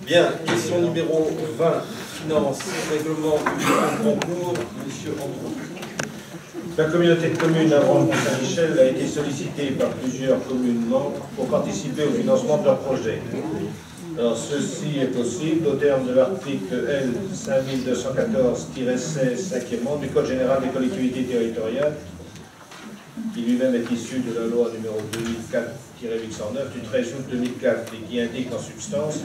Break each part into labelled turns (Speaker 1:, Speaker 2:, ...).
Speaker 1: Bien, question numéro 20, finance, règlement du concours, monsieur Andrew.
Speaker 2: La communauté de communes Avranches-Saint-Michel a été sollicitée par plusieurs communes membres pour participer au financement de leurs projets. Alors, ceci est possible au terme de l'article L. 5214-16, 5e du Code général des collectivités territoriales, qui lui-même est issu de la loi numéro 2004-809 du 13 août 2004 et qui indique en substance: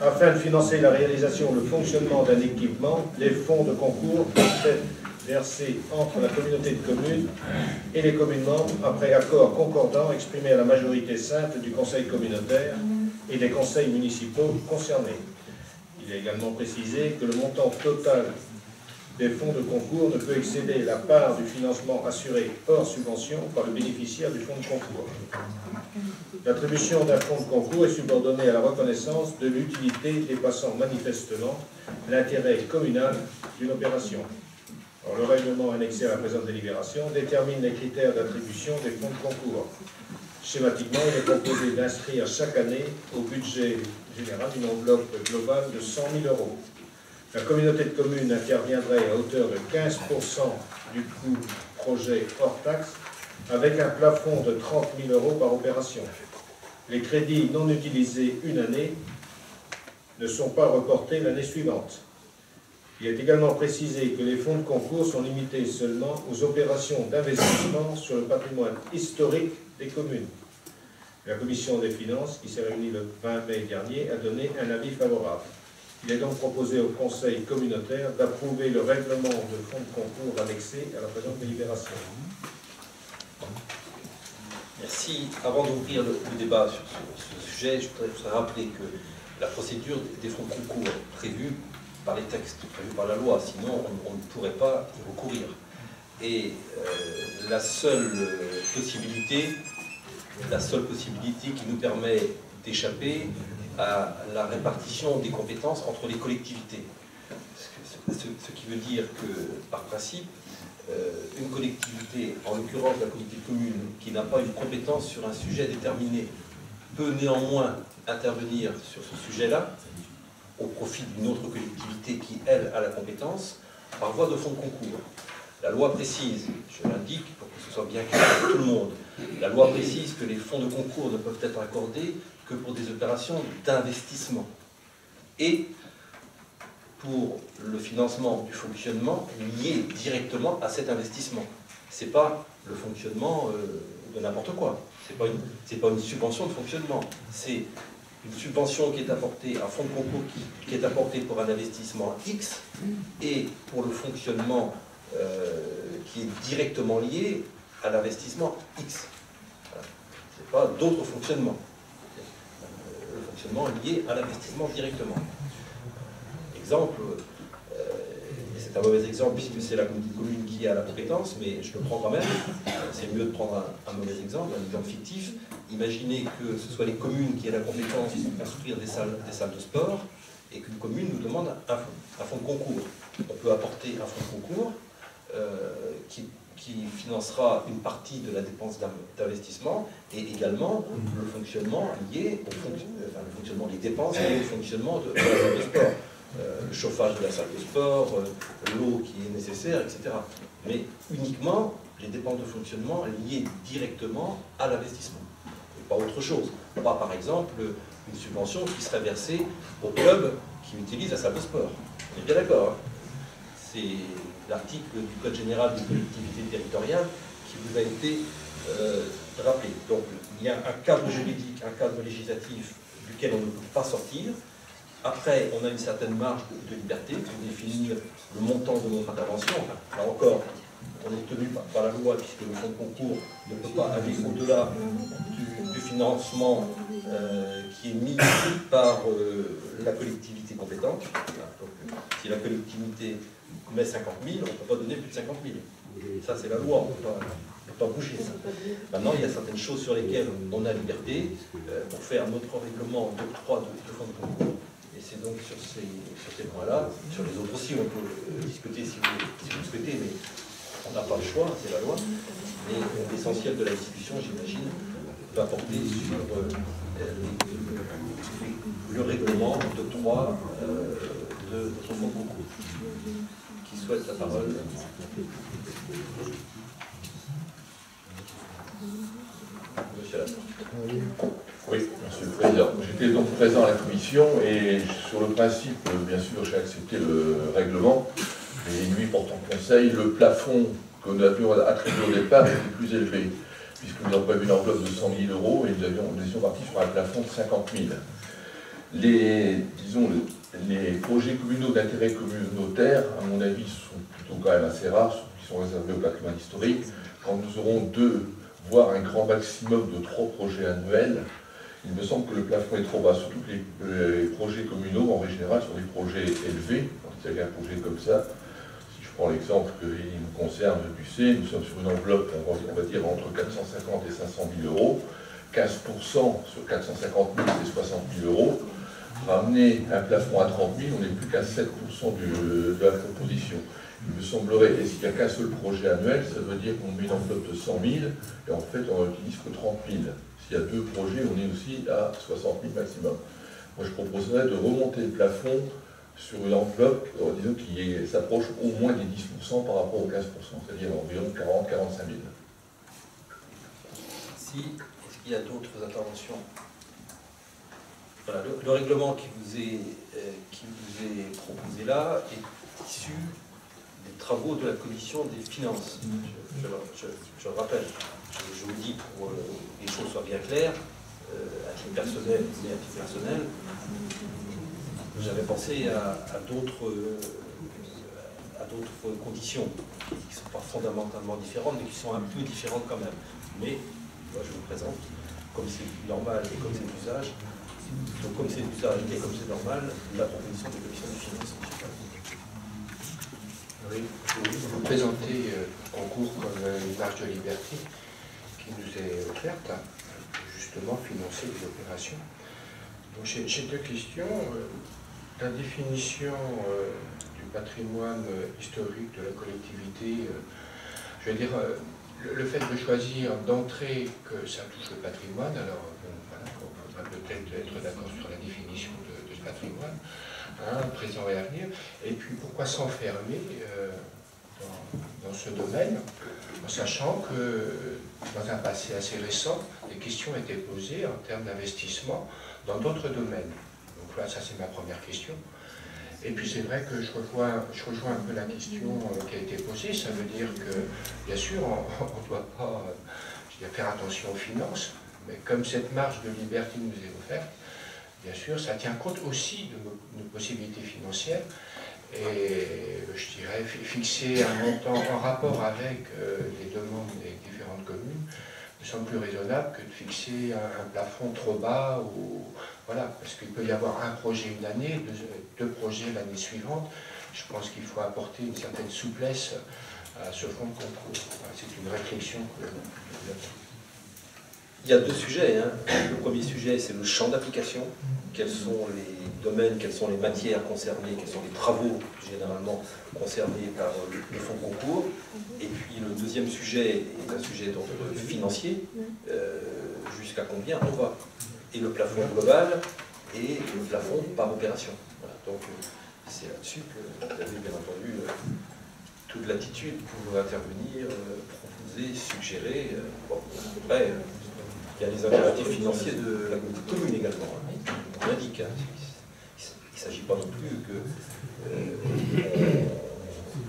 Speaker 2: afin de financer la réalisation ou le fonctionnement d'un équipement, les fonds de concours peuvent être versés entre la communauté de communes et les communes membres après accord concordant exprimé à la majorité simple du conseil communautaire et des conseils municipaux concernés. Il est également précisé que le montant total des fonds de concours ne peut excéder la part du financement assuré hors subvention par le bénéficiaire du fonds de concours. L'attribution d'un fonds de concours est subordonnée à la reconnaissance de l'utilité dépassant manifestement l'intérêt communal d'une opération. Alors, le règlement annexé à la présente délibération détermine les critères d'attribution des fonds de concours. Schématiquement, il est proposé d'inscrire chaque année au budget général une enveloppe globale de 100 000 €. La communauté de communes interviendrait à hauteur de 15% du coût projet hors taxe, avec un plafond de 30 000 € par opération. Les crédits non utilisés une année ne sont pas reportés l'année suivante. Il est également précisé que les fonds de concours sont limités seulement aux opérations d'investissement sur le patrimoine historique des communes. La commission des finances, qui s'est réunie le 20 mai dernier, a donné un avis favorable. Il est donc proposé au conseil communautaire d'approuver le règlement de fonds de concours annexé à la présente délibération.
Speaker 1: Merci. Avant d'ouvrir le débat sur ce sujet, je voudrais rappeler que la procédure des fonds de concours prévue par les textes, prévus par la loi, sinon on ne pourrait pas y recourir. Et la seule possibilité qui nous permet d'échapper à la répartition des compétences entre les collectivités. Ce qui veut dire que, par principe, une collectivité, en l'occurrence la collectivité commune, qui n'a pas une compétence sur un sujet déterminé, peut néanmoins intervenir sur ce sujet-là, au profit d'une autre collectivité qui, elle, a la compétence, par voie de fonds de concours. La loi précise, je l'indique pour que ce soit bien clair pour tout le monde, la loi précise que les fonds de concours ne peuvent être accordés que pour des opérations d'investissement et pour le financement du fonctionnement lié directement à cet investissement. Ce n'est pas le fonctionnement de n'importe quoi, ce n'est pas une subvention de fonctionnement, c'est une subvention qui est apportée, un fonds de concours qui est apporté pour un investissement X et pour le fonctionnement qui est directement lié à l'investissement X. Voilà. Ce n'est pas d'autres fonctionnements. Le fonctionnement est lié à l'investissement directement. Exemple, c'est un mauvais exemple puisque c'est la communauté de communes qui a la compétence, mais je le prends quand même. C'est mieux de prendre un mauvais exemple, un exemple fictif. Imaginez que ce soit les communes qui aient la compétence de construire des salles de sport et qu'une commune nous demande un fonds de concours. On peut apporter un fonds de concours qui financera une partie de la dépense d'investissement et également le fonctionnement lié au le fonctionnement des dépenses liées au fonctionnement de la salle de sport. Le chauffage de la salle de sport, l'eau qui est nécessaire, etc. Mais uniquement les dépenses de fonctionnement liées directement à l'investissement, et pas autre chose. Pas par exemple une subvention qui serait versée au club qui utilise la salle de sport. On est bien d'accord, hein? C'est l'article du Code général des collectivités territoriales qui vous a été rappelé. Donc il y a un cadre juridique, un cadre législatif duquel on ne peut pas sortir. Après, on a une certaine marge de liberté pour définir le montant de notre intervention. Là encore, on est tenu par la loi puisque le fonds de concours ne peut pas aller au-delà du financement qui est mis par la collectivité compétente. Donc, si la collectivité met 50 000, on ne peut pas donner plus de 50 000. Ça, c'est la loi, on ne peut pas bouger ça. Maintenant, il y a certaines choses sur lesquelles on a liberté pour faire notre règlement d'octroi de fonds de concours. Et c'est donc sur ces points-là, sur les autres aussi, on peut discuter si vous souhaitez, mais on n'a pas le choix, c'est la loi. Mais l'essentiel de la discussion, j'imagine, va porter sur le règlement d'octroi 3 de notre fonds de concours. Qui souhaite la parole? Monsieur Laporte.
Speaker 3: Oui, Monsieur le Président. J'étais donc présent à la commission et sur le principe, bien sûr, j'ai accepté le règlement et lui portant conseil, le plafond que nous avions attribué au départ était plus élevé, puisque nous avons prévu une enveloppe de 100 000 € et nous étions partis sur un plafond de 50 000. Les projets communaux d'intérêt communautaire, à mon avis, sont plutôt quand même assez rares, qui sont réservés au patrimoine historique. Quand nous aurons 2, voire un grand maximum de 3 projets annuels, il me semble que le plafond est trop bas, surtout que les projets communaux, en règle générale, sont des projets élevés. Quand il y a un projet comme ça, si je prends l'exemple qui nous concerne du C, nous sommes sur une enveloppe, on va dire, entre 450 et 500 000 €. 15% sur 450 000, c'est 60 000 €. Ramener un plafond à 30 000, on n'est plus qu'à 7% de la proposition. Il me semblerait, et s'il n'y a qu'un seul projet annuel, ça veut dire qu'on met une enveloppe de 100 000 et en fait on n'utilise que 30 000. S'il y a 2 projets, on est aussi à 60 000 maximum. Moi je proposerais de remonter le plafond sur une enveloppe, disons, qui s'approche au moins des 10% par rapport aux 15%, c'est-à-dire environ 40-45 000.
Speaker 1: Si, est-ce qu'il y a d'autres interventions? Voilà, le règlement qui vous est proposé là est issu des travaux de la commission des finances. Je le rappelle, je vous dis pour que les choses soient bien claires, à titre personnel, mais à titre personnel, j'avais pensé à d'autres conditions qui ne sont pas fondamentalement différentes, mais qui sont un peu différentes quand même. Mais moi je vous présente, comme c'est normal et comme c'est l'usage. Donc comme c'est l'usage et comme c'est normal, la proposition de la commission des finances.
Speaker 4: Oui, vous présentez le concours comme une marge de liberté qui nous est offerte pour justement financer les opérations. Donc j'ai 2 questions. La définition du patrimoine historique de la collectivité, je veux dire, le fait de choisir d'entrée que ça touche le patrimoine, alors bon, voilà, on faudra peut-être être d'accord sur la définition de ce patrimoine, hein, présent et à venir, et puis pourquoi s'enfermer dans ce domaine, en sachant que dans un passé assez récent, des questions étaient posées en termes d'investissement dans d'autres domaines. Donc là, ça c'est ma première question. Et puis c'est vrai que je rejoins un peu la question qui a été posée. Ça veut dire que, bien sûr, on ne doit pas faire attention aux finances, mais comme cette marge de liberté nous est offerte, bien sûr, ça tient compte aussi de nos possibilités financières. Et je dirais, fixer un montant en rapport avec les demandes des différentes communes me semble plus raisonnable que de fixer un plafond trop bas, ou, voilà, parce qu'il peut y avoir un projet une année, 2 projets l'année suivante. Je pense qu'il faut apporter une certaine souplesse à ce fonds de concours. Voilà, c'est une réflexion que
Speaker 1: Il y a 2 sujets. Hein. Le premier sujet, c'est le champ d'application. Quels sont les domaines, quelles sont les matières concernées, quels sont les travaux généralement concernés par le fonds de concours. Et puis le deuxième sujet est un sujet d'ordre financier. Jusqu'à combien on va. Et le plafond global et le plafond par opération. Voilà. Donc c'est là-dessus que vous avez bien entendu toute l'attitude pour intervenir, proposer, suggérer. Bon, après, il y a les impératifs financiers de la commune également. Hein. On indique. Hein. Il ne s'agit pas non plus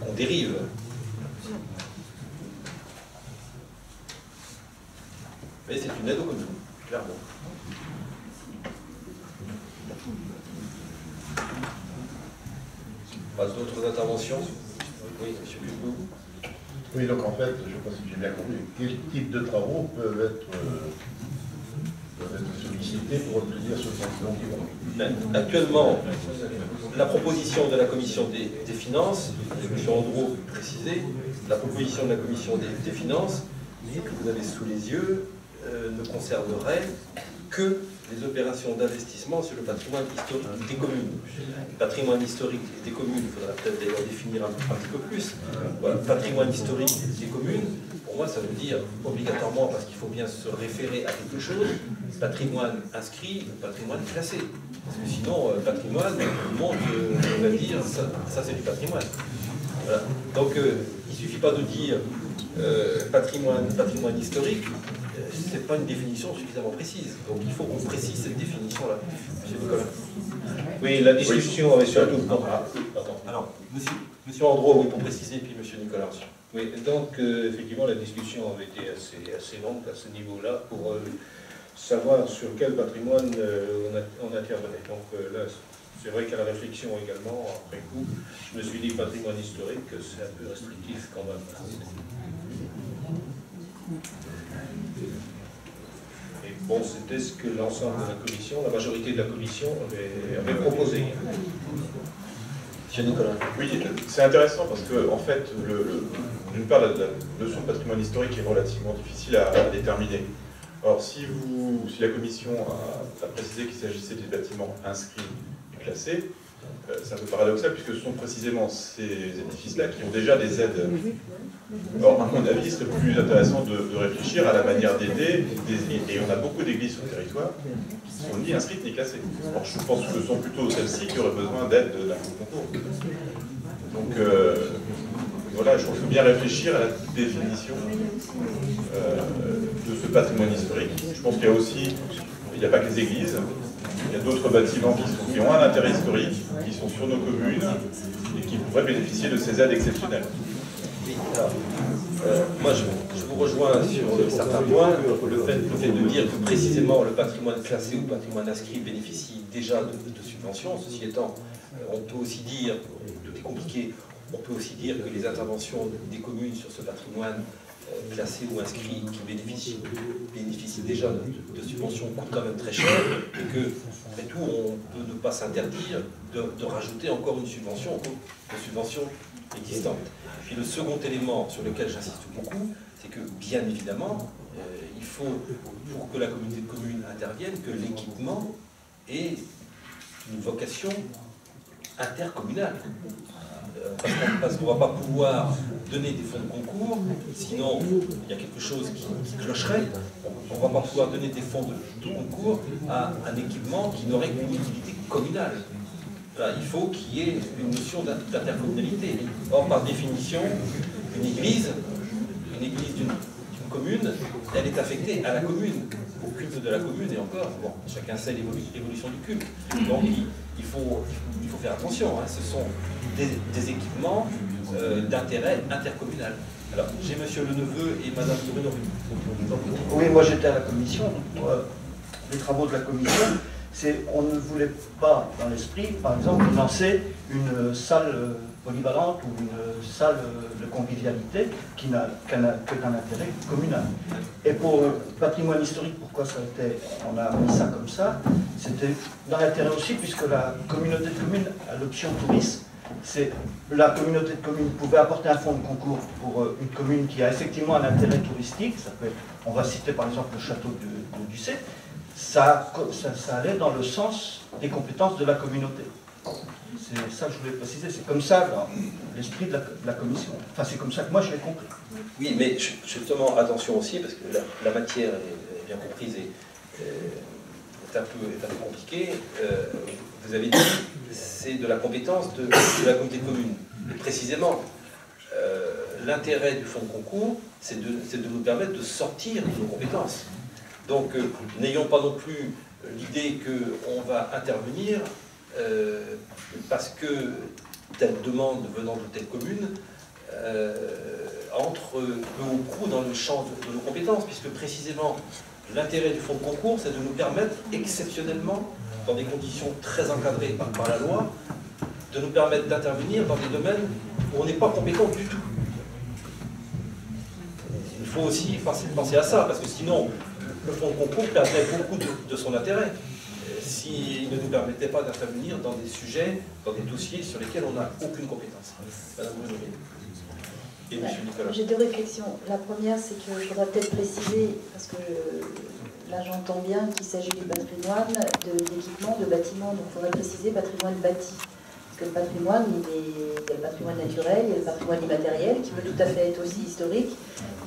Speaker 1: qu'on dérive. Mais c'est une aide aux communes, clairement. Pas d'autres interventions? Oui, M. Pubou.
Speaker 5: Oui, donc en fait, je ne sais pas si j'ai bien compris, quel type de travaux peuvent être sollicités pour obtenir ce fonds?
Speaker 1: Actuellement, la proposition de la commission des finances, M. Andreau précisé, la proposition de la commission des finances, que vous avez sous les yeux, ne concernerait que les opérations d'investissement sur le patrimoine historique des communes. Le patrimoine historique des communes, il faudra peut-être d'ailleurs définir un petit peu plus. Voilà, patrimoine historique des communes, pour moi, ça veut dire obligatoirement, parce qu'il faut bien se référer à quelque chose, patrimoine inscrit ou patrimoine classé. Parce que sinon, patrimoine, tout le monde va dire ça c'est du patrimoine. Voilà. Donc, il ne suffit pas de dire patrimoine historique, ce n'est pas une définition suffisamment précise. Donc, il faut qu'on précise cette définition-là. Monsieur Nicolas.
Speaker 2: Oui, la discussion avait surtout...
Speaker 1: Alors, monsieur Andro, oui, pour préciser, puis monsieur Nicolas.
Speaker 2: Oui, donc effectivement la discussion avait été assez longue à ce niveau-là pour savoir sur quel patrimoine on intervenait. Donc là, c'est vrai qu'à la réflexion également, après coup, je me suis dit patrimoine historique, c'est un peu restrictif quand même. Et bon, c'était ce que l'ensemble de la commission, la majorité de la commission avait proposé.
Speaker 1: Monsieur Nicolas.
Speaker 6: Oui, c'est intéressant parce que, en fait, d'une part, la notion de patrimoine historique est relativement difficile à déterminer. Alors, si la commission a précisé qu'il s'agissait des bâtiments inscrits et classés, c'est un peu paradoxal puisque ce sont précisément ces édifices-là qui ont déjà des aides. Or, à mon avis, il serait plus intéressant de réfléchir à la manière d'aider, et on a beaucoup d'églises sur le territoire qui ne sont ni inscrites ni classées. Or, je pense que ce sont plutôt celles-ci qui auraient besoin d'aide d'un concours. Donc, voilà, je pense qu'il faut bien réfléchir à la définition de ce patrimoine historique. Je pense qu'il y a aussi, il n'y a pas que les églises, il y a d'autres bâtiments qui ont un intérêt historique, qui sont sur nos communes et qui pourraient bénéficier de ces aides exceptionnelles.
Speaker 1: Oui, alors, moi je vous rejoins sur certains points. Le fait de dire que précisément le patrimoine classé ou le patrimoine inscrit bénéficie déjà de subventions. Ceci étant, on peut aussi dire, tout est compliqué, on peut aussi dire que les interventions des communes sur ce patrimoine classé ou inscrit qui bénéficient déjà de subventions coûtent quand même très cher et que, après tout, on peut ne pas s'interdire de rajouter encore une subvention existante. Puis le second élément sur lequel j'insiste beaucoup, c'est que bien évidemment, il faut, pour que la communauté de communes intervienne, que l'équipement ait une vocation intercommunale. Parce qu'on ne va pas pouvoir donner des fonds de concours, sinon il y a quelque chose qui clocherait. On ne va pas pouvoir donner des fonds de concours à un équipement qui n'aurait qu'une utilité communale. Là, il faut qu'il y ait une notion d'intercommunalité. Or, par définition, une église d'une commune, elle est affectée à la commune, au culte de la commune, et encore, bon, chacun sait l'évolution du culte. Donc, il faut faire attention, hein, ce sont des équipements d'intérêt intercommunal. Alors, j'ai monsieur le neveu et madame Bruno.
Speaker 7: Oui, moi j'étais à la commission, les travaux de la commission, on ne voulait pas, dans l'esprit, par exemple, lancer une salle polyvalente ou une salle de convivialité qui n'a qu'un intérêt communal. Et pour le patrimoine historique, pourquoi on a mis ça comme ça? C'était dans l'intérêt aussi, puisque la communauté de communes a l'option tourisme. La communauté de communes pouvait apporter un fonds de concours pour une commune qui a effectivement un intérêt touristique. Ça peut être, on va citer par exemple le château de Ducé. Ça allait dans le sens des compétences de la communauté. C'est ça que je voulais préciser. C'est comme ça l'esprit de la commission. Enfin, c'est comme ça que moi je l'ai compris.
Speaker 1: Oui, mais justement, attention aussi, parce que la matière est bien comprise et est un peu compliquée. Vous avez dit c'est de la compétence de la communauté de communes. Et précisément, l'intérêt du fonds de concours, c'est de nous permettre de sortir de nos compétences. Donc, n'ayons pas non plus l'idée qu'on va intervenir parce que telle demande venant de telle commune entre peu ou prou dans le champ de nos compétences, puisque précisément l'intérêt du fonds de concours, c'est de nous permettre exceptionnellement, dans des conditions très encadrées par la loi, de nous permettre d'intervenir dans des domaines où on n'est pas compétent du tout. Il faut aussi penser à ça, parce que sinon, le fonds de concours perdrait beaucoup de son intérêt s'il ne nous permettait pas d'intervenir dans des sujets, dans des dossiers sur lesquels on n'a aucune compétence. Madame Bruno et Monsieur Nicolas.
Speaker 8: J'ai deux réflexions. La première, c'est qu'il faudra peut-être préciser, parce que là j'entends bien qu'il s'agit du patrimoine, d'équipement, de bâtiments, donc il faudrait préciser patrimoine bâti. Parce que le patrimoine, il y a le patrimoine naturel, il y a le patrimoine immatériel, qui peut tout à fait être aussi historique.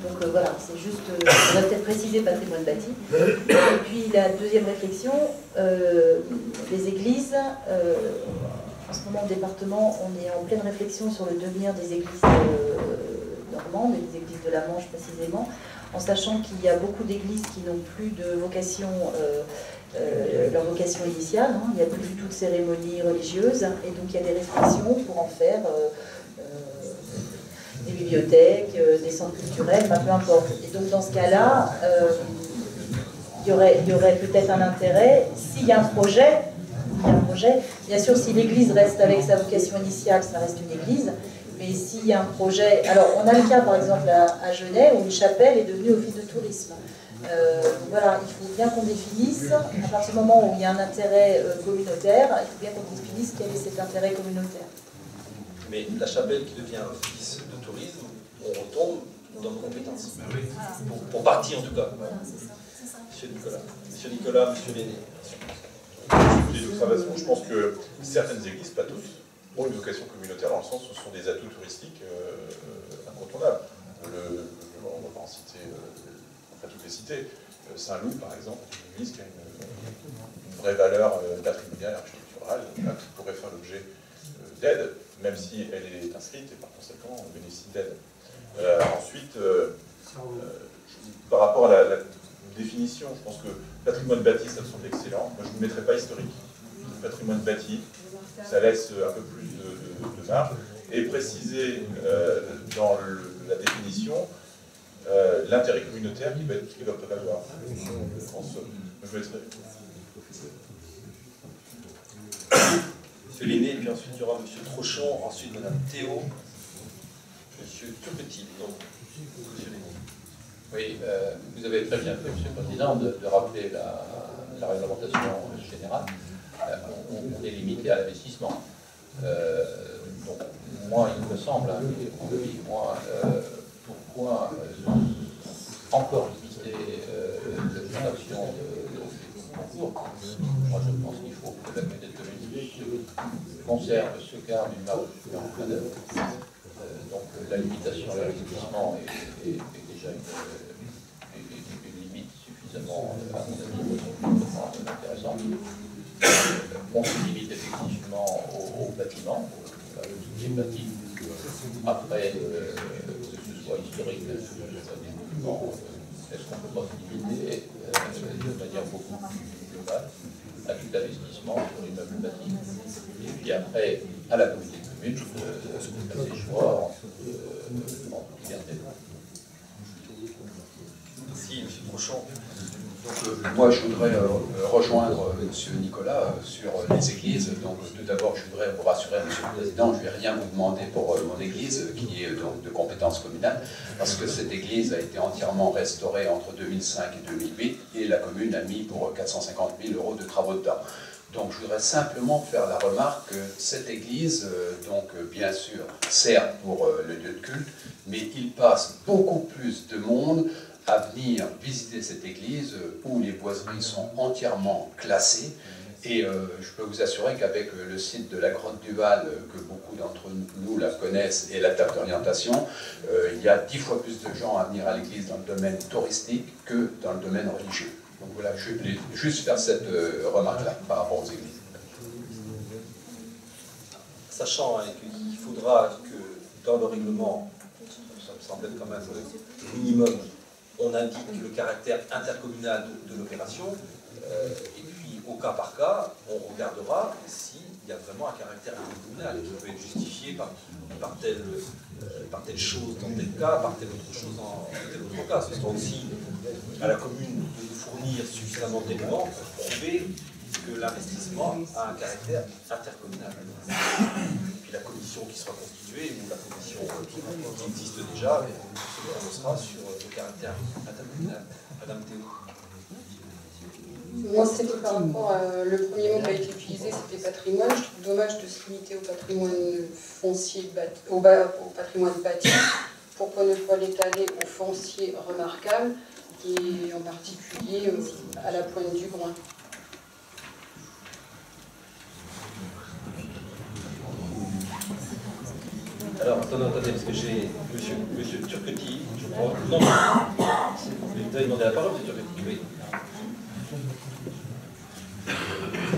Speaker 8: Donc voilà, c'est juste, on va peut-être préciser patrimoine bâti. Et puis la deuxième réflexion, les églises, en ce moment au département, on est en pleine réflexion sur le devenir des églises normandes, des églises de la Manche précisément, en sachant qu'il y a beaucoup d'églises qui n'ont plus de vocation, leur vocation initiale, hein. Il n'y a plus du tout de cérémonie religieuse, et donc il y a des réflexions pour en faire des bibliothèques, des centres culturels, enfin, peu importe. Et donc dans ce cas-là, il y aurait peut-être un intérêt, s'il y a un projet, bien sûr si l'église reste avec sa vocation initiale, ça reste une église, mais s'il y a un projet... Alors, on a le cas, par exemple, à Genève, où une chapelle est devenue office de tourisme. Voilà, il faut bien qu'on définisse, à partir du moment où il y a un intérêt communautaire, il faut bien qu'on définisse quel est cet intérêt communautaire.
Speaker 1: Mais la chapelle qui devient office de tourisme, on retombe dans nos compétences. Pour partie, en tout cas. Monsieur Nicolas. Monsieur Nicolas, monsieur Lenné.
Speaker 6: Des observations, je pense que certaines églises, pas toutes, ont une vocation communautaire dans le sens où ce sont des atouts touristiques incontournables. On ne va pas en citer, enfin toutes les citer. Saint-Loup, par exemple, une église qui a une vraie valeur patrimoniale, architecturale, qui pourrait faire l'objet d'aide, même si elle est inscrite et par conséquent on bénéficie d'aide. Ensuite, par rapport à la définition, je pense que patrimoine bâti, ça me semble excellent. Moi, je ne mettrais pas historique. Patrimoine bâti, ça laisse un peu plus de marge. Et préciser dans la définition l'intérêt communautaire qui va prévaloir. Je pense, je mettrais.
Speaker 1: Monsieur Lenné, puis ensuite il y aura monsieur Trochon, ensuite madame Théo, monsieur Tourpetit, donc monsieur Lenné.
Speaker 9: Oui, vous avez très bien fait, monsieur le Président, de rappeler la réglementation générale. On est limité à l'investissement. Donc, moi, il me semble, pourquoi encore limiter l'action de concours? Moi, je pense qu'il faut que la communauté de communes conserve ce quart d'une marge en fin d'œuvre. Donc, la limitation à l'investissement est déjà une limite suffisamment intéressante. On se limite effectivement au bâtiment, au qui est bâti. Après, que ce soit historique, est-ce qu'on ne peut pas se limiter de manière beaucoup plus globale à tout investissement sur l'immeuble bâti? Et puis après, à la communauté de communes, de faire des choix en liberté.
Speaker 1: Merci, monsieur Trochon.
Speaker 10: Donc, moi, je voudrais rejoindre M. Nicolas sur les églises. Donc, tout d'abord, je voudrais vous rassurer, M. le Président, je ne vais rien vous demander pour mon église, qui est donc de compétence communale, parce que cette église a été entièrement restaurée entre 2005 et 2008, et la commune a mis pour 450 000 € de travaux dedans. Donc, je voudrais simplement faire la remarque que cette église, donc, bien sûr, sert pour le lieu de culte, mais il passe beaucoup plus de monde à venir visiter cette église où les boiseries sont entièrement classées. Et je peux vous assurer qu'avec le site de la Grotte du Val, que beaucoup d'entre nous la connaissent, et la table d'orientation, il y a 10 fois plus de gens à venir à l'église dans le domaine touristique que dans le domaine religieux. Donc voilà, je voulais juste faire cette remarque-là par rapport aux églises.
Speaker 1: Sachant qu'il faudra que dans le règlement, ça me semble être quand même minimum, on indique le caractère intercommunal de l'opération, et puis au cas par cas, on regardera s'il y a vraiment un caractère intercommunal qui peut être justifié par telle chose dans tel cas, par telle autre chose dans tel autre cas. Ce sera aussi à la commune de nous fournir suffisamment d'éléments pour prouver que l'investissement a un caractère intercommunal. Et puis la commission qui sera constituée, ou la commission qui existe déjà, se prononcera sur le caractère intercommunal. Madame Théo.
Speaker 11: Moi, c'était par rapport à le premier mot qui a été utilisé, c'était patrimoine. Je trouve dommage de se limiter au patrimoine foncier, au patrimoine bâti, pourquoi ne pas l'étaler au foncier remarquable, et en particulier à la pointe du Groin.
Speaker 1: Alors, attendez, parce que j'ai monsieur Turquetti, je crois. Non, vous avez demandé la parole, monsieur Turquetti, oui.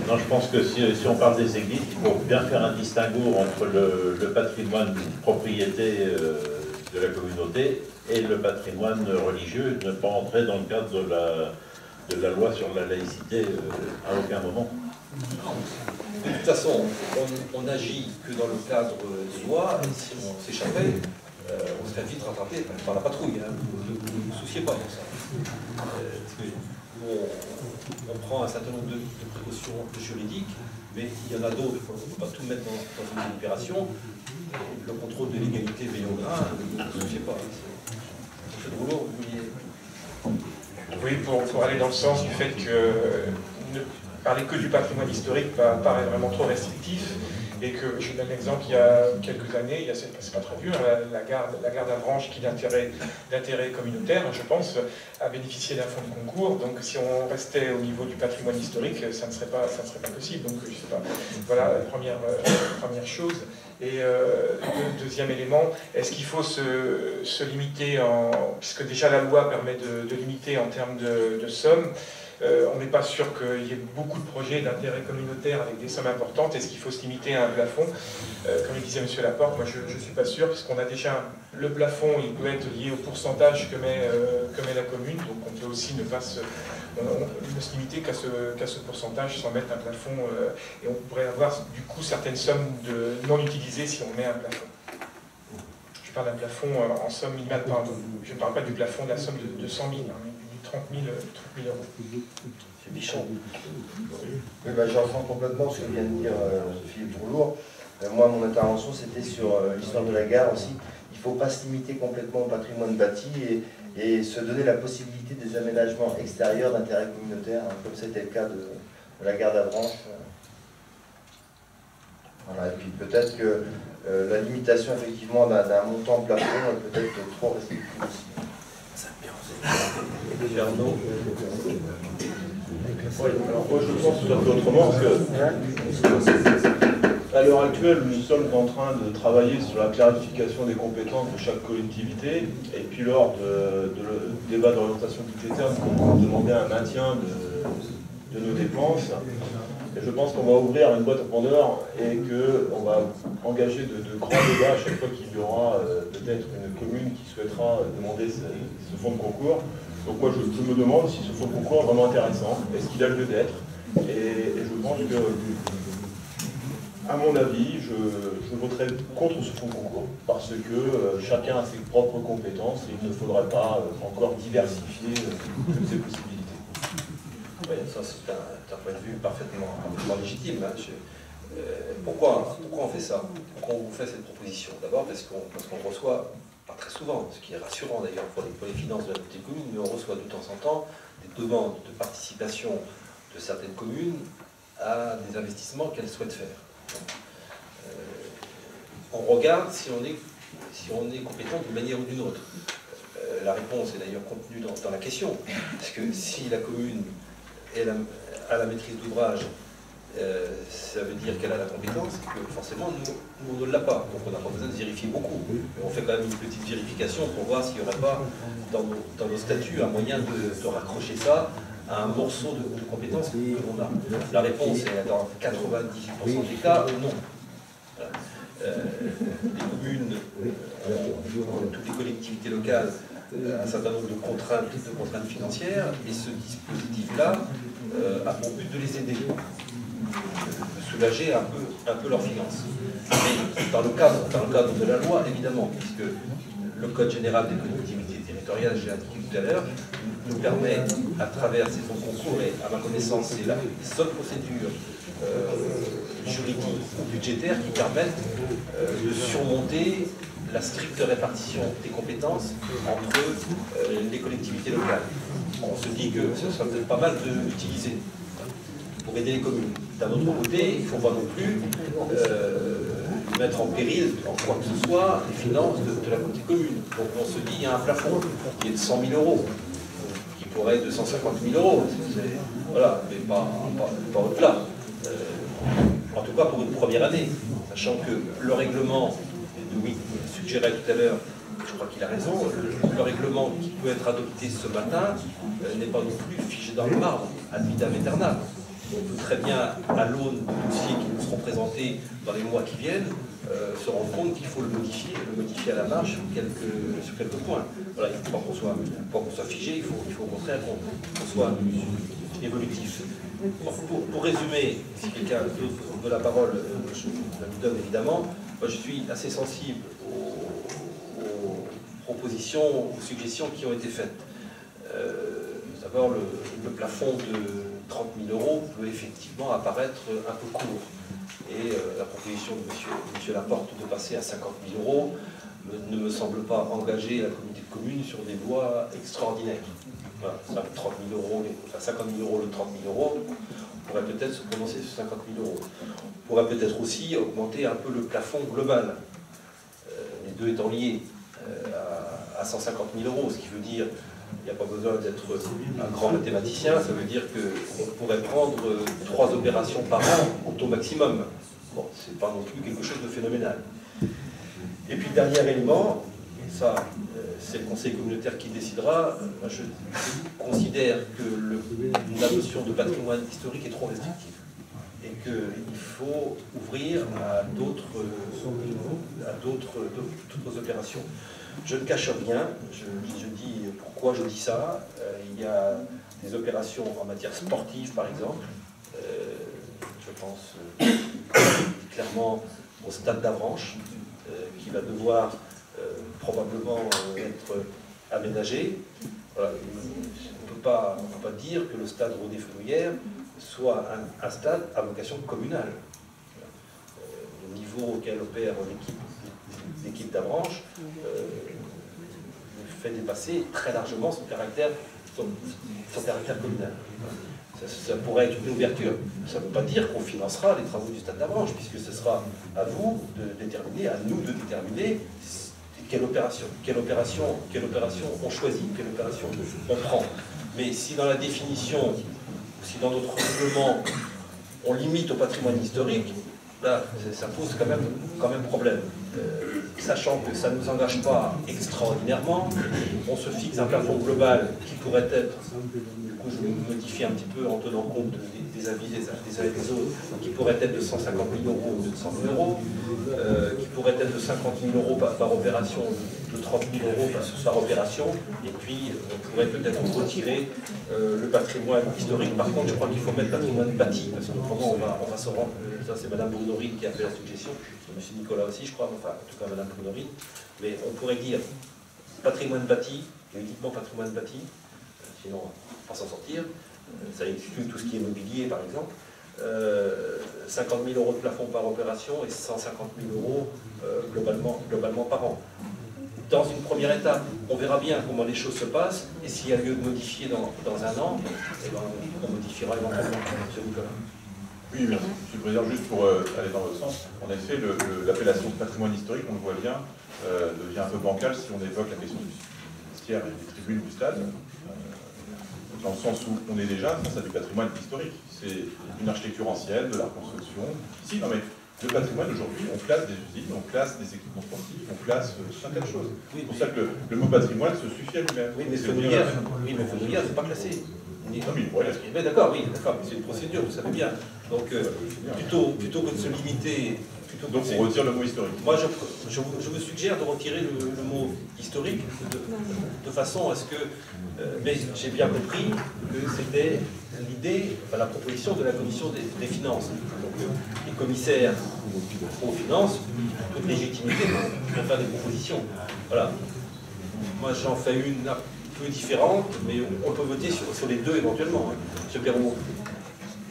Speaker 2: Non, je pense que si on parle des églises, il faut bien faire un distinguo entre le patrimoine de propriété de la communauté et le patrimoine religieux, ne pas entrer dans le cadre de la loi sur la laïcité à aucun moment.
Speaker 1: De toute façon, on n'agit que dans le cadre des lois, et si on s'échappait, on serait vite rattrapé par la patrouille. Hein. Ne vous souciez pas pour ça. Parce que on prend un certain nombre de précautions juridiques, mais il y en a d'autres. On ne peut pas tout mettre dans une délibération. Le contrôle de l'égalité veille au grain, ne vous souciez pas. C'est drôle, vous vouliez...
Speaker 12: Oui, pour aller dans le sens du fait que parler que du patrimoine historique paraît vraiment trop restrictif, et que je donne l'exemple, il y a quelques années, c'est pas très vieux, la gare d'Avranches, qui d'intérêt communautaire, je pense, a bénéficié d'un fonds de concours. Donc si on restait au niveau du patrimoine historique, ça ne serait pas possible. Donc je sais pas. Voilà la première chose. Et deuxième élément, est-ce qu'il faut se limiter, puisque déjà la loi permet de limiter en termes de sommes. On n'est pas sûr qu'il y ait beaucoup de projets d'intérêt communautaire avec des sommes importantes. Est-ce qu'il faut se limiter à un plafond? Comme le disait M. Laporte, moi je ne suis pas sûr, puisqu'on a déjà le plafond, il peut être lié au pourcentage que met la commune. Donc on peut aussi ne se limiter qu'à ce pourcentage sans mettre un plafond. Et on pourrait avoir du coup certaines sommes non utilisées si on met un plafond. Je parle d'un plafond en somme minimale, pardon. Je ne parle pas du plafond de la somme de 100 000. 30 000 euros.
Speaker 13: C'est Bichon. Oui, bah, je reprends complètement ce que vient de dire Philippe Droulour. Moi, mon intervention, c'était sur l'histoire de la gare aussi. Il ne faut pas se limiter complètement au patrimoine bâti et se donner la possibilité des aménagements extérieurs d'intérêt communautaire, hein, comme c'était le cas de la gare d'Avranches. Voilà, et puis peut-être que la limitation effectivement d'un montant plafond est peut-être trop restrictive aussi.
Speaker 6: Alors moi je pense tout à fait autrement, parce que à l'heure actuelle nous sommes en train de travailler sur la clarification des compétences de chaque collectivité, et puis lors de débat d'orientation budgétaire nous avons demandé un maintien de nos dépenses. Et je pense qu'on va ouvrir une boîte à Pandore et qu'on va engager de grands débats à chaque fois qu'il y aura peut-être une commune qui souhaitera demander ce fonds de concours. Donc moi je me demande si ce fonds de concours est vraiment intéressant, est-ce qu'il a lieu d'être, et je pense que, à mon avis, je voterai contre ce fonds de concours, parce que chacun a ses propres compétences et il ne faudrait pas encore diversifier toutes ces possibilités.
Speaker 1: Oui, ça c'est un point de vue parfaitement légitime. Hein. Pourquoi on fait ça? Pourquoi on vous fait cette proposition? D'abord parce qu'on reçoit, pas très souvent, ce qui est rassurant d'ailleurs pour les finances de la petite commune, mais on reçoit de temps en temps des demandes de participation de certaines communes à des investissements qu'elles souhaitent faire. On regarde si on est compétent d'une manière ou d'une autre. La réponse est d'ailleurs contenue dans la question, parce que si la commune a la maîtrise d'ouvrage, ça veut dire qu'elle a la compétence, et que forcément nous on ne l'a pas, donc on n'a pas besoin de vérifier beaucoup. Mais on fait quand même une petite vérification pour voir s'il n'y aurait pas dans nos statuts un moyen de raccrocher ça à un morceau de compétences que l'on a. La réponse est dans 98% des cas, non. Voilà. Les communes, toutes les collectivités locales, un certain nombre de contraintes financières, et ce dispositif-là a pour but de les aider, de soulager un peu leurs finances. Mais dans le cadre de la loi, évidemment, puisque le Code général des collectivités territoriales, j'ai indiqué tout à l'heure, nous permet, à travers ces fonds de concours, et à ma connaissance, c'est la seule procédure juridique ou budgétaire qui permettent de surmonter la stricte répartition des compétences entre les collectivités locales. On se dit que ce serait peut-être pas mal de l'utiliser pour aider les communes. D'un autre côté, il ne faut pas non plus mettre en péril, en quoi que ce soit, les finances de la petite commune. Donc on se dit, il y a un plafond qui est de 100 000 euros, qui pourrait être de 150 000 euros. Voilà, mais pas au-delà. En tout cas pour une première année, sachant que le règlement, Louis suggérait tout à l'heure, je crois qu'il a raison, le règlement qui peut être adopté ce matin n'est pas non plus figé dans le marbre, ad vitam aeternam. On peut très bien, à l'aune des dossiers qui nous seront présentés dans les mois qui viennent, se rendre compte qu'il faut le modifier à la marge sur quelques points. Voilà, il ne faut pas qu'on soit figé, il faut au contraire qu'on soit évolutif. Pour résumer, si quelqu'un d'autre veut la parole, je la lui donne évidemment. Moi, je suis assez sensible aux propositions, aux suggestions qui ont été faites. D'abord, le plafond de 30 000 euros peut effectivement apparaître un peu court. Et la proposition de M. Laporte de passer à 50 000 euros ne me semble pas engager la communauté de communes sur des voies extraordinaires. Voilà, 30 000 euros, enfin 50 000 euros, le 30 000 euros, on pourrait peut-être se prononcer sur 50 000 euros. On pourrait peut-être aussi augmenter un peu le plafond global, les deux étant liés à 150 000 euros, ce qui veut dire il n'y a pas besoin d'être un grand mathématicien, ça veut dire qu'on pourrait prendre 3 opérations par an au taux maximum. Bon, c'est pas non plus quelque chose de phénoménal. Et puis, dernier élément, et ça, c'est le conseil communautaire qui décidera, je considère que la notion de patrimoine historique est trop restrictive et qu'il faut ouvrir à d'autres opérations. Je ne cache rien, je dis pourquoi je dis ça. Il y a des opérations en matière sportive, par exemple. Je pense clairement au stade d'Avranches, qui va devoir probablement être aménagé. Voilà. On ne peut pas dire que le stade Rodé-Fenouillère soit un stade à vocation communale. Le niveau auquel opère l'équipe d'Avranches fait dépasser très largement son caractère communal. Ça pourrait être une ouverture. Ça ne veut pas dire qu'on financera les travaux du stade d'Avranches, puisque ce sera à vous de déterminer, à nous de déterminer quelle opération on choisit, quelle opération on prend. Mais si dans la définition, si dans notre règlement, on limite au patrimoine historique, là, ça pose quand même problème. Sachant que ça ne nous engage pas extraordinairement, on se fixe un plafond global qui pourrait être, du coup je vais modifier un petit peu en tenant compte des avis des uns et des autres, qui pourrait être de 150 000 euros au lieu de 100 000 euros, qui pourrait être de 50 000 euros par opération, de 30 000 euros par opération, et puis on pourrait peut-être retirer le patrimoine historique. Par contre, je crois qu'il faut mettre patrimoine bâti, parce qu'autrement on va se rendre, ça c'est Mme Brunorine qui a fait la suggestion, M. Nicolas aussi je crois, enfin en tout cas Mme Brunorine, mais on pourrait dire patrimoine bâti, et uniquement patrimoine bâti, sinon on va pas s'en sortir, ça exclut tout ce qui est mobilier par exemple, 50 000 euros de plafond par opération et 150 000 euros globalement par an. Dans une première étape, on verra bien comment les choses se passent, et s'il y a lieu de modifier dans un an, eh ben, on modifiera éventuellement, M. Nicolas.
Speaker 6: Oui, merci. Monsieur le Président, juste pour aller dans votre sens, en effet, l'appellation de patrimoine historique, on le voit bien, devient un peu bancale si on évoque la question du vestiaire et des tribunes du stade, dans le sens où on est déjà face à du patrimoine historique. C'est une architecture ancienne, de la reconstruction. Si, non mais le patrimoine aujourd'hui, on classe des usines, on classe des équipements sportifs, on classe plein de choses. C'est pour ça que le mot patrimoine se suffit à lui-même.
Speaker 1: Oui, mais Fenouillère, c'est pas classé.
Speaker 6: Non, mais il pourrait l'être.
Speaker 1: Mais d'accord, oui, d'accord, mais c'est une procédure, vous savez bien. Donc, plutôt que de se limiter...
Speaker 6: Donc on retire le mot historique.
Speaker 1: Moi, je vous suggère de retirer le mot historique de façon à ce que... mais j'ai bien compris que c'était l'idée, enfin, la proposition de la commission des finances. Donc les commissaires aux finances, toute légitimité pour faire des propositions. Voilà. Moi, j'en fais une un peu différente, mais on peut voter sur les deux éventuellement. M. Perrault.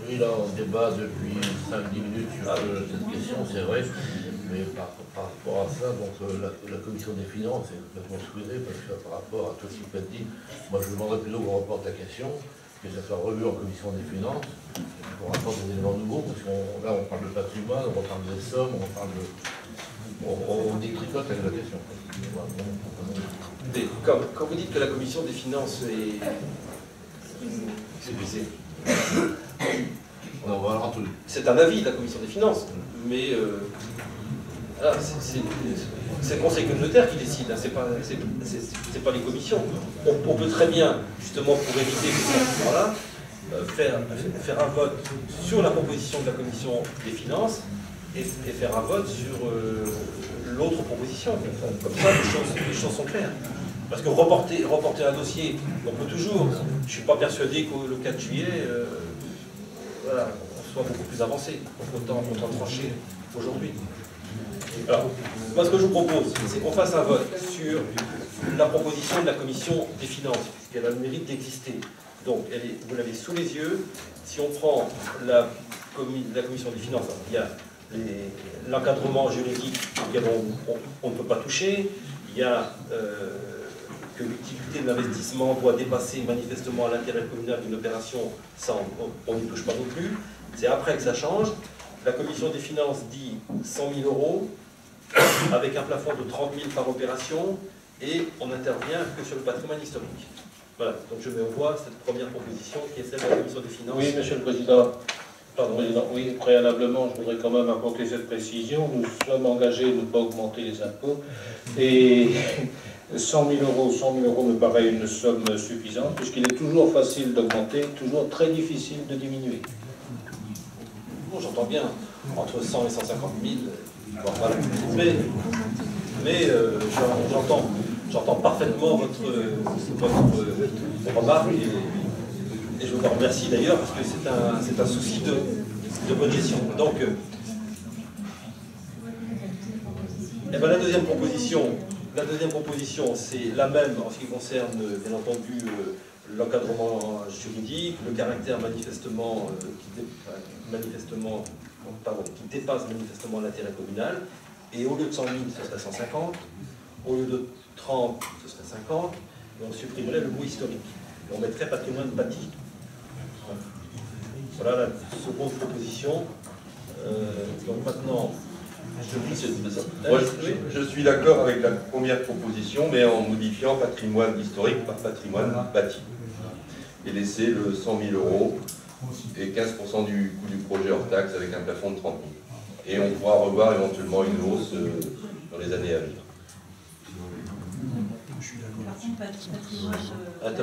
Speaker 9: Oui, là, on débat depuis 5-10 minutes sur cette question, c'est vrai, mais par rapport à ça, donc, la commission des finances est complètement excusée, parce que par rapport à tout ce qui peut être dit, moi je demanderais plutôt qu'on reporte la question, que ça soit revu en commission des finances, pour apporter des éléments nouveaux, parce que là on parle de patrimoine, on parle des sommes, on parle de... On détricote avec la question.
Speaker 1: Quand vous dites que la commission des finances C'est un avis de la commission des finances, mais voilà, c'est le conseil communautaire qui décide, hein, c'est pas les commissions. On peut très bien, justement pour éviter ces sentiments-là, faire un vote sur la proposition de la commission des finances et faire un vote sur l'autre proposition. Comme ça, les choses sont claires. Parce que reporter un dossier, on peut toujours. Je ne suis pas persuadé que le 4 juillet, voilà, on soit beaucoup plus avancé. Donc autant trancher aujourd'hui. Alors, moi ce que je vous propose, c'est qu'on fasse un vote sur la proposition de la commission des finances, puisqu'elle a le mérite d'exister. Donc, vous l'avez sous les yeux. Si on prend la commission des finances, il y a l'encadrement juridique auquel on ne peut pas toucher. Il y a que l'utilité de l'investissement doit dépasser manifestement l'intérêt communal d'une opération, ça on n'y touche pas non plus. C'est après que ça change. La commission des finances dit 100 000 euros, avec un plafond de 30 000 par opération, et on n'intervient que sur le patrimoine historique. Voilà, donc je mets au voie cette première proposition qui est celle de la commission des finances.
Speaker 2: Oui, Monsieur le Président. Pardon, Président. Oui, préalablement, je voudrais quand même apporter cette précision. Nous sommes engagés de ne pas augmenter les impôts. Et 100 000 euros me paraît une somme suffisante, puisqu'il est toujours facile d'augmenter, toujours très difficile de diminuer.
Speaker 1: Bon, j'entends bien, entre 100 et 150 000, bon, voilà. Mais j'entends parfaitement votre remarque et je vous en remercie d'ailleurs parce que c'est un souci de bonne gestion. Donc, la deuxième proposition, c'est la même en ce qui concerne, bien entendu, l'encadrement juridique, le caractère manifestement qui dépasse manifestement l'intérêt communal. Et au lieu de 100 000, ce serait 150. Au lieu de 30, ce serait 50. Et on supprimerait le mot historique. Et on mettrait patrimoine bâti. Voilà la seconde proposition. Donc maintenant,
Speaker 3: je suis d'accord avec la première proposition, mais en modifiant patrimoine historique par patrimoine bâti. Et laisser le 100 000 euros et 15% du coût du projet hors taxe avec un plafond de 30 000. Et on pourra revoir éventuellement une hausse dans les années à venir.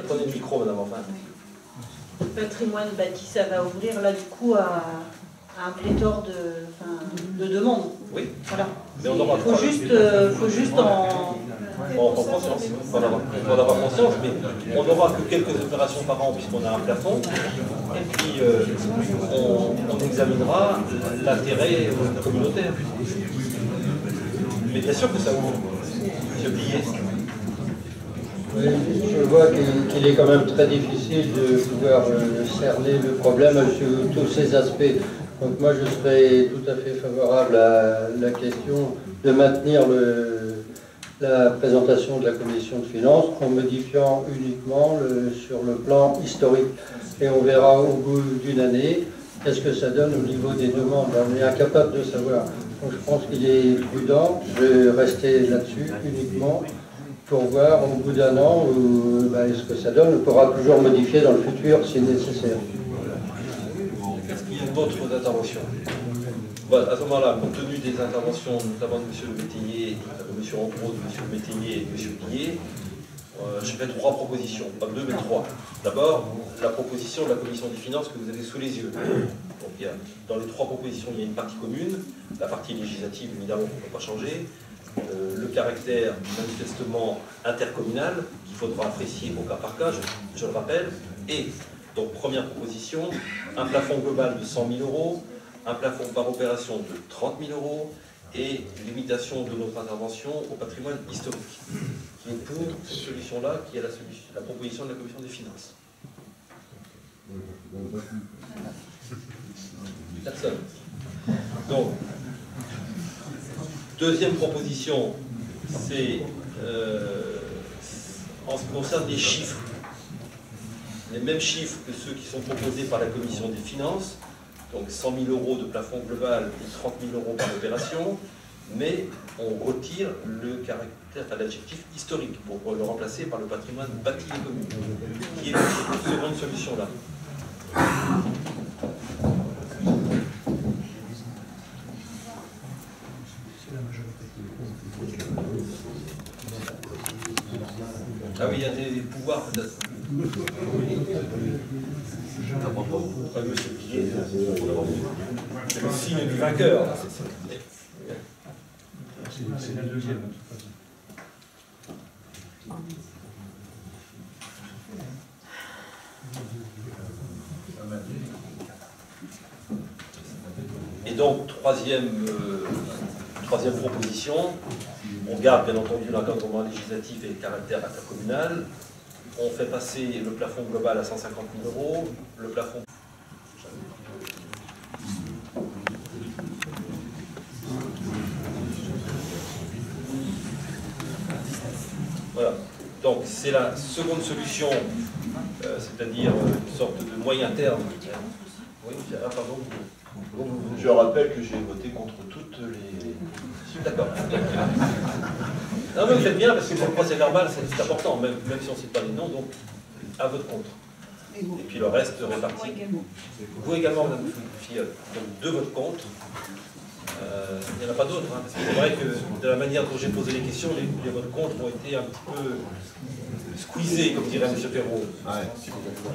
Speaker 1: Prenez le micro, madame, enfin.
Speaker 14: Patrimoine bâti, ça va ouvrir là du coup à un pléthore de demandes.
Speaker 1: Oui.
Speaker 14: Voilà.
Speaker 1: Mais on aura
Speaker 14: faut juste
Speaker 1: en conscience. On en avoir conscience, mais on n'aura que quelques opérations par an puisqu'on a un plafond. Et puis on examinera l'intérêt communautaire. Mais bien sûr que ça ouvre. Monsieur Billet.
Speaker 15: Oui, je vois qu'il est quand même très difficile de pouvoir cerner le problème sur tous ces aspects. Donc moi je serais tout à fait favorable à la question de maintenir la présentation de la commission de finances en modifiant uniquement sur le plan historique. Et on verra au bout d'une année qu'est-ce que ça donne au niveau des demandes. On est incapable de savoir. Donc je pense qu'il est prudent de rester là-dessus uniquement pour voir au bout d'un an ce que ça donne. On pourra toujours modifier dans le futur si nécessaire.
Speaker 1: Est-ce qu'il y a d'autres interventions? À ce moment-là, compte tenu des interventions, notamment de M. Le Métayer, de M. Andros, de M. Le Métayer et de M. Billet, je fais 3 propositions, pas 2 mais 3. D'abord, la proposition de la commission des finances que vous avez sous les yeux. Donc, dans les 3 propositions, il y a une partie commune, la partie législative, évidemment, qu'on ne peut pas changer, le caractère manifestement intercommunal, qu'il faudra apprécier au cas par cas, je le rappelle, et donc première proposition, un plafond global de 100 000 euros, un plafond par opération de 30 000 euros et limitation de notre intervention au patrimoine historique, qui est pour cette solution-là, qui est la proposition de la commission des finances. Personne. Donc, deuxième proposition, c'est en ce qui concerne les chiffres. Les mêmes chiffres que ceux qui sont proposés par la commission des finances, donc 100 000 euros de plafond global et 30 000 euros par opération, mais on retire le caractère, enfin, l'adjectif historique pour le remplacer par le patrimoine bâti et commun, qui est cette seconde solution-là. Ah oui, il y a des pouvoirs peut-être. C'est le signe du vainqueur.
Speaker 2: C'est la deuxième.
Speaker 1: Et donc, troisième proposition, on garde bien entendu l'encadrement législatif et le caractère intercommunal. On fait passer le plafond global à 150 000 €, le plafond... Voilà, donc c'est la seconde solution, c'est-à-dire une sorte de moyen terme. Oui, pardon.
Speaker 3: Je rappelle que j'ai voté contre toutes les...
Speaker 1: D'accord. Non mais vous faites bien, parce que pour le procès verbal, c'est important, même si on ne cite pas les noms, donc à votre contre. Et puis le reste réparti. Vous également, Madame Filleul, donc de votre contre. Il n'y en a pas d'autres, hein, parce que c'est vrai que de la manière dont j'ai posé les questions, les votes contre ont été un petit peu squeezés, comme dirait M. Perrault.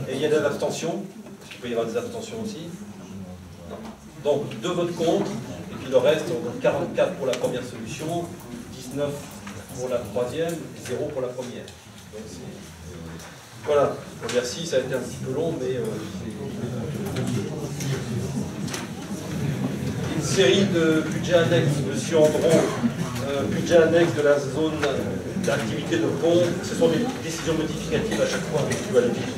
Speaker 1: Et il y a des abstentions, parce qu'il peut y avoir des abstentions aussi. Donc, 2 votes contre, et puis le reste, on donne 44 pour la première solution, 19 pour la troisième, et 0 pour la première. Donc, voilà, merci, ça a été un petit peu long, mais une série de budgets annexes, M. Andron, budget annexe de la zone d'activité de pont, ce sont des décisions modificatives à chaque fois, tu vas le dire.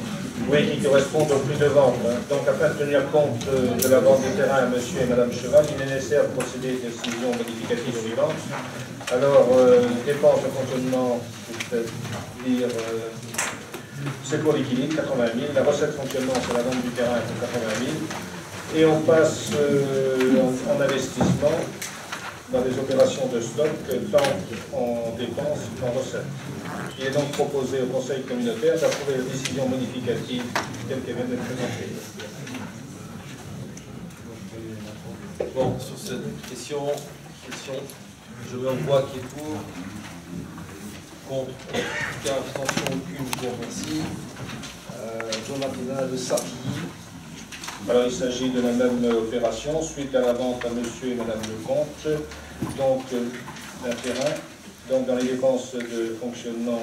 Speaker 2: Oui, qui correspondent au prix de vente. Donc, afin de tenir compte de la vente du terrain à monsieur et madame Cheval, il est nécessaire de procéder à des décisions modificatives suivantes. Alors, dépenses de fonctionnement, c'est-à-dire, c'est pour l'équilibre, 80 000. La recette de fonctionnement, c'est la vente du terrain pour 80 000. Et on passe en investissement dans des opérations de stock, tant en dépenses qu'en recettes. Il est donc proposé au Conseil communautaire d'approuver la décision modificative telle qu'elle vient d'être présentée.
Speaker 1: Bon, sur cette question, je mets en voix qui est pour, contre, aucun, abstention aucune, pour, merci. Jonathan de Sartilly.
Speaker 2: Alors il s'agit de la même opération, suite à la vente à monsieur et madame Lecomte, donc d'un terrain. Donc dans les dépenses de fonctionnement,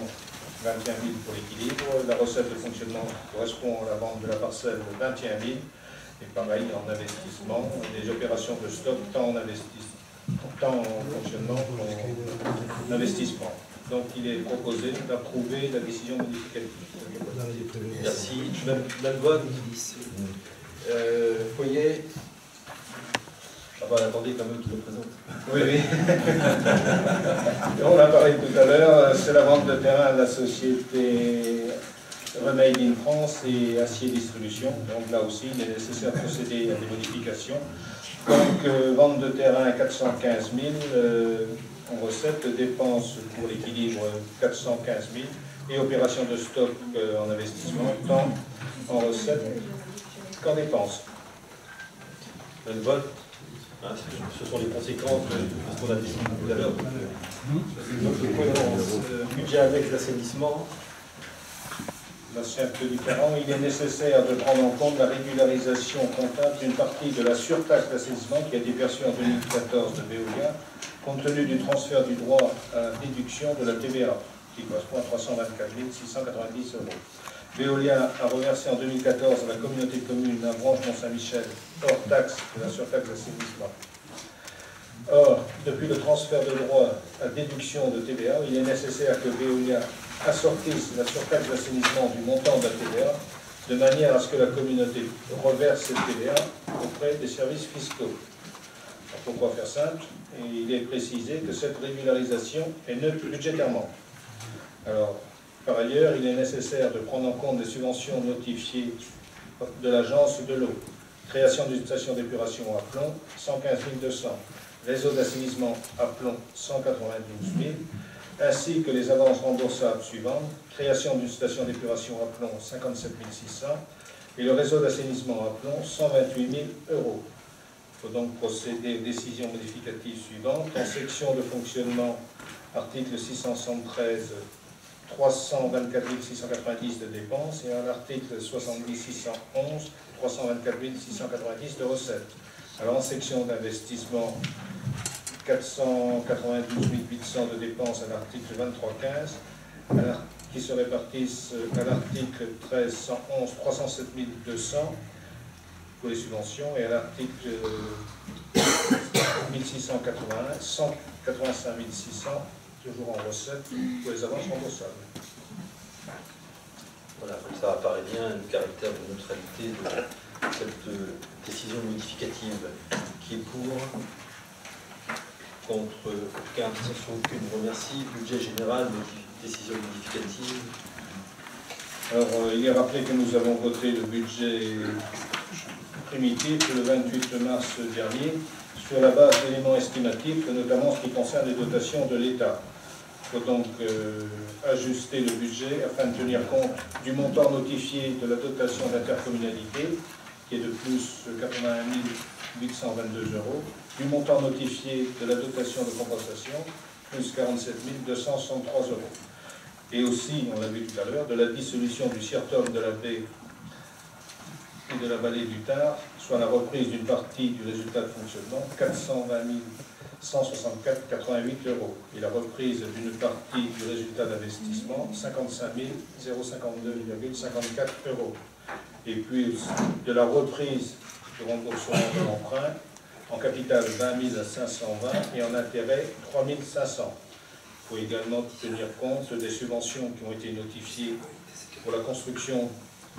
Speaker 2: 21 000 pour l'équilibre. La recette de fonctionnement correspond à la vente de la parcelle de 21 000. Et pareil, en investissement, des opérations de stock, tant en fonctionnement qu'en investissement. Donc il est proposé d'approuver la décision modificative.
Speaker 1: Merci. Même vote. Foyer. Ah bah attendez quand même qu'il le présente.
Speaker 2: Oui, oui. On a parlé tout à l'heure, c'est la vente de terrain de la société Remade in France et Acier Distribution. Donc là aussi, il est nécessaire de procéder à des modifications. Donc vente de terrain 415 000, en recette, dépenses pour l'équilibre 415 000 et opération de stock en investissement, tant en recette qu'en dépenses.
Speaker 1: Le vote. Hein, ce sont les conséquences de ce qu'on a décidé tout à l'heure. Budget avec l'assainissement.
Speaker 2: L'ancien peu du 40, il est nécessaire de prendre en compte la régularisation comptable d'une partie de la surtaxe d'assainissement qui a été perçue en 2014 de Veolia, compte tenu du transfert du droit à la déduction de la TVA, qui correspond à 324 690 €. Veolia a reversé en 2014 à la communauté de communes d'un branche Mont-Saint-Michel hors taxe de la surtaxe d'assainissement. Or, depuis le transfert de droit à déduction de TVA, il est nécessaire que Veolia assortisse la surtaxe d'assainissement du montant de la TVA, de manière à ce que la communauté reverse cette TVA auprès des services fiscaux. Alors, pourquoi faire simple? Et il est précisé que cette régularisation est neutre budgétairement. Alors, par ailleurs, il est nécessaire de prendre en compte les subventions notifiées de l'agence de l'eau. Création d'une station d'épuration à plomb, 115 200. réseau d'assainissement à plomb 192 000, ainsi que les avances remboursables suivantes, création d'une station d'épuration à plomb 57 600 et le réseau d'assainissement à plomb 128 000 euros. Il faut donc procéder aux décisions modificatives suivantes. En section de fonctionnement, article 673, 324 690 de dépenses et en article 70 611, 324 690 de recettes. Alors en section d'investissement, 492 800 de dépenses à l'article 2315, qui se répartissent à l'article 1311, 307 200 pour les subventions, et à l'article 1681, 185 600, toujours en recettes, pour les avances remboursables.
Speaker 1: Voilà, comme ça apparaît bien le caractère de neutralité de cette décision modificative qui est pour, contre, aucun abstention, aucune. Remercie. Budget général, décision modificative.
Speaker 2: Alors, il est rappelé que nous avons voté le budget primitif le 28 mars dernier sur la base d'éléments estimatifs, notamment ce qui concerne les dotations de l'État. Il faut donc ajuster le budget afin de tenir compte du montant notifié de la dotation d'intercommunalité, qui est de plus 81 822 euros, du montant notifié de la dotation de compensation, plus 47 263 euros. Et aussi, on l'a vu tout à l'heure, de la dissolution du CIRTOM de la baie et de la vallée du Tard, soit la reprise d'une partie du résultat de fonctionnement, 420 164,88 euros, et la reprise d'une partie du résultat d'investissement, 55 052,54 euros. Et puis de la reprise du remboursement de l'emprunt, en capital 20 520 et en intérêt 3 500. Il faut également tenir compte des subventions qui ont été notifiées pour la construction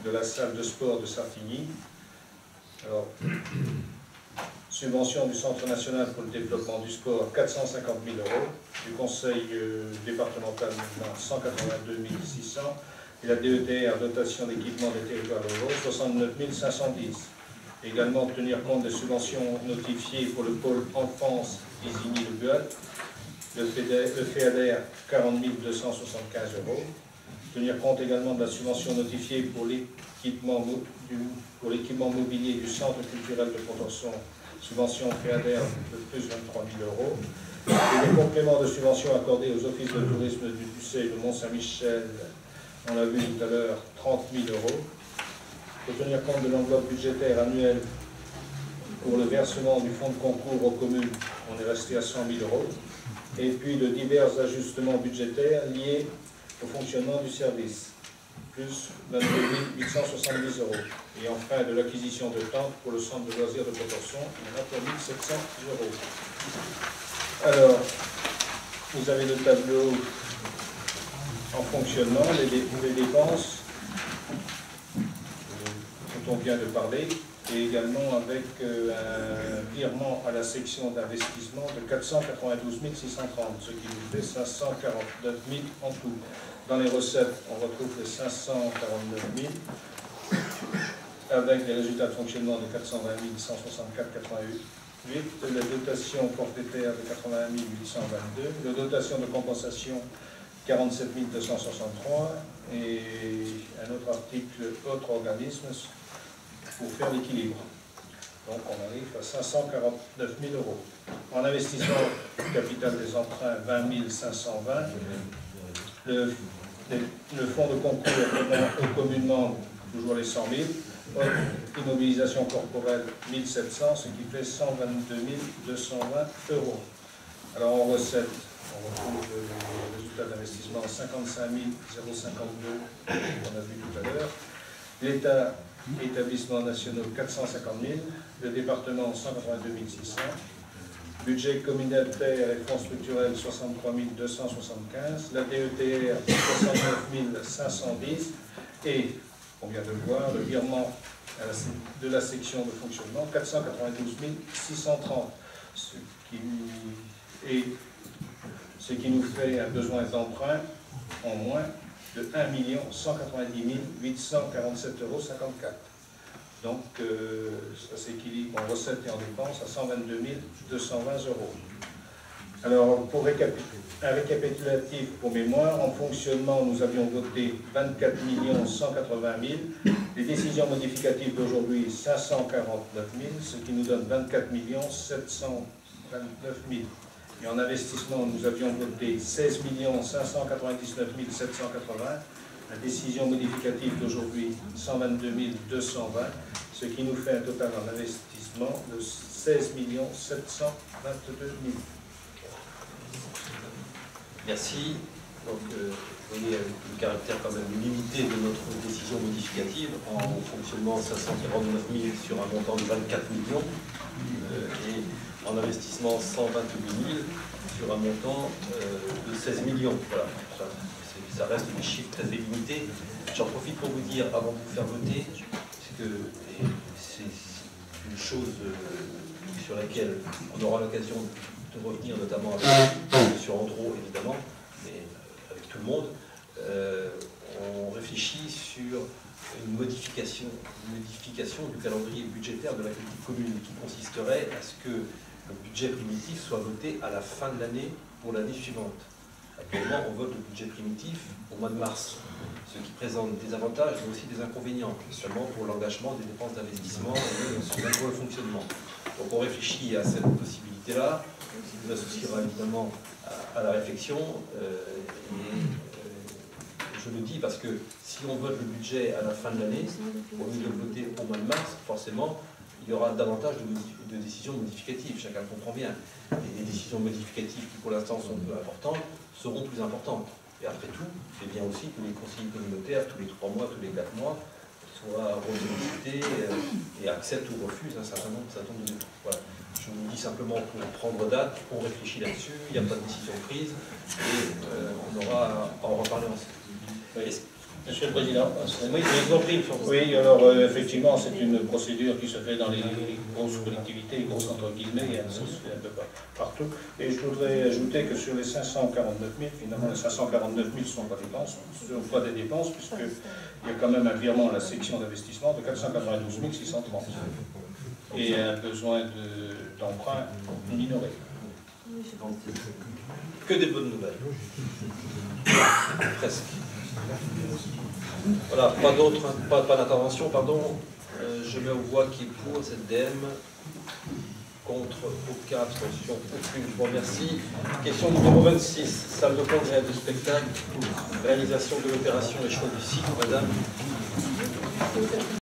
Speaker 2: de la salle de sport de Sartigny. Alors, subvention du Centre national pour le développement du sport, 450 000 euros, du Conseil départemental, 182 600, et la DETR, dotation d'équipement des territoires ruraux, 69 510. Également tenir compte des subventions notifiées pour le pôle enfance Isigny-le-Buat, le FEADER, 40 275 euros. Tenir compte également de la subvention notifiée pour l'équipement mobilier du Centre culturel de Pontorson, subvention FEADER de plus 23 000 euros. Et les compléments de subvention accordés aux offices de tourisme du Ducé et de Mont-Saint-Michel, on l'a vu tout à l'heure, 30 000 euros. Il faut tenir compte de l'enveloppe budgétaire annuelle pour le versement du fonds de concours aux communes, on est resté à 100 000 euros. Et puis de divers ajustements budgétaires liés au fonctionnement du service, plus 22 870 euros. Et enfin, de l'acquisition de tentes pour le centre de loisirs de Pontorson, il y en a pour 1 700 euros. Alors, vous avez le tableau en fonctionnement, les dépenses dont on vient de parler, et également avec un virement à la section d'investissement de 492 630, ce qui nous fait 549 000 en tout. Dans les recettes, on retrouve les 549 000, avec des résultats de fonctionnement de 420 164,88, la dotation forfaitaire de 81 822, la dotation de compensation 47 263, et un autre article, autre organisme, pour faire l'équilibre. Donc on arrive à 549 000 euros. En investissement capital des emprunts, 20 520. Le fonds de concours aux communes membres, toujours les 100 000. Immobilisation corporelle, 1 700, ce qui fait 122 220 euros. Alors en recette, on retrouve le résultat d'investissement 55 052, qu'on a vu tout à l'heure. L'État, établissements nationaux 450 000, le département 182 600, budget communautaire et fonds structurels 63 275, la DETR 69 510 et, on vient de voir, le virement de la section de fonctionnement 492 630, ce qui nous fait un besoin d'emprunt en moins de 1 190 847,54 €. Donc ça s'équilibre en recettes et en dépenses à 122 220 €. Alors pour un récapitulatif pour mémoire, en fonctionnement nous avions voté 24 180 000, les décisions modificatives d'aujourd'hui 549 000, ce qui nous donne 24 729 000. Et en investissement nous avions voté 16 599 780, la décision modificative d'aujourd'hui 122 220, ce qui nous fait un total en investissement de 16 722 000.
Speaker 1: Merci. Donc, vous voyez, avec le caractère quand même limité de notre décision modificative, en fonctionnement 549 000 sur un montant de 24 millions, et en investissement 128 000 sur un montant de 16 millions. Voilà. Ça reste des chiffres très limités. J'en profite pour vous dire, avant de vous faire voter, que c'est une chose sur laquelle on aura l'occasion de revenir, notamment avec M. Andro, évidemment, mais avec tout le monde. On réfléchit sur une modification du calendrier budgétaire de la politique commune qui consisterait à ce que le budget primitif soit voté à la fin de l'année pour l'année suivante. Actuellement, on vote le budget primitif au mois de mars, ce qui présente des avantages mais aussi des inconvénients, seulement pour l'engagement des dépenses d'investissement et son bon fonctionnement. Donc on réfléchit à cette possibilité-là, qui nous associera évidemment à la réflexion. Je le dis parce que si on vote le budget à la fin de l'année, au lieu de le voter au mois de mars, forcément, il y aura davantage de décisions modificatives, chacun comprend bien. Et les décisions modificatives qui pour l'instant sont peu importantes, seront plus importantes. Et après tout, c'est bien aussi que les conseillers communautaires, tous les 3 mois, tous les 4 mois, soient sollicités et acceptent ou refusent un certain nombre de... Voilà. Je vous dis simplement pour prendre date, on réfléchit là-dessus, il n'y a pas de décision prise, et on aura à en reparler ensemble.
Speaker 2: Oui. Monsieur le Président.
Speaker 1: Oui, je vous en prie.
Speaker 2: Oui, alors effectivement, c'est une procédure qui se fait dans les grosses collectivités, grosses entre guillemets, ça se fait un peu partout. Et je voudrais ajouter que sur les 549 000, finalement, les 549 000 ne sont pas des dépenses, puisqu'il y a quand même un virement à la section d'investissement de 492 630 et un besoin d'emprunt minoré.
Speaker 1: Que des bonnes nouvelles. Presque. Voilà, pas d'intervention, pardon. Je mets aux voix qui est pour cette DM, contre, aucun, abstention, aucune. Je vous remercie. Question numéro 26, salle de congrès de spectacle, réalisation de l'opération et choix du site, madame.